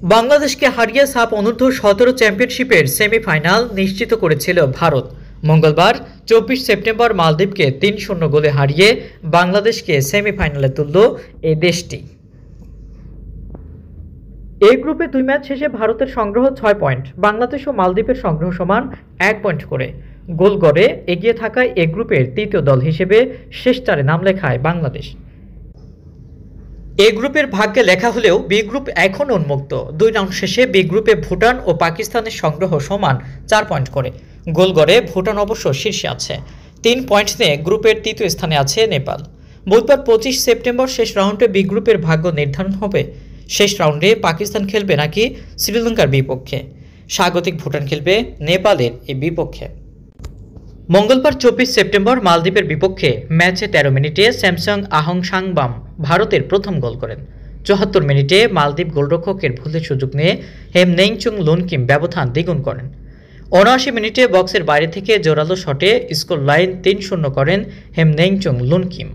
বাংলাদেশকে হারিয়ে সাফ অনূর্ধ্ব-17 চ্যাম্পিয়নশিপের সেমিফাইনাল নিশ্চিত করেছিল ভারত। মঙ্গলবার 24 সেপ্টেম্বর মালদ্বীপকে ৩-০ গোলে হারিয়ে বাংলাদেশকে সেমিফাইনালে তুলল এই দেশটি। এই গ্রুপে 2 ম্যাচ শেষে ভারতের সংগ্রহ 6 পয়েন্ট, বাংলাদেশ ও মালদ্বীপের সংগ্রহ সমান 1 পয়েন্ট করে। গোল গড়ে এগিয়ে থাকায় এ গ্রুপের তৃতীয় দল হিসেবে শেষ 4-এ নাম লেখায় বাংলাদেশ। এ গ্রুপের ভাগ্যে লেখা হলেও বি গ্রুপ এখনও উন্মুক্ত। 2 রাউন্ড শেষে বি গ্রুপে ভুটান ও পাকিস্তানের সংগ্রহ সমান 4 পয়েন্ট করে। গোল গড়ে ভুটান অবশ্য শীর্ষে আছে, 3 পয়েন্ট নিয়ে গ্রুপের তৃতীয় স্থানে আছে নেপাল। বুধবার 25 সেপ্টেম্বর শেষ রাউন্ডে বি গ্রুপের ভাগ্য নির্ধারণ হবে। শেষ রাউন্ডে পাকিস্তান খেলবে নাকি শ্রীলঙ্কার বিপক্ষে, স্বাগতিক ভুটান খেলবে নেপালের এই বিপক্ষে। মঙ্গলবার 24 সেপ্টেম্বর মালদ্বীপের বিপক্ষে ম্যাচে 13 মিনিটে স্যামসাং আহংসাংবাম ভারতের প্রথম গোল করেন। 74 মিনিটে মালদ্বীপ গোলরক্ষকের ভুলের সুযোগ নিয়ে হেমনেংচুং লুনকিম ব্যবধান দ্বিগুণ করেন। 79 মিনিটে বক্সের বাইরে থেকে জোরালো শটে স্কোর লাইন 3-0 করেন হেমনেংচুং লুনকিম।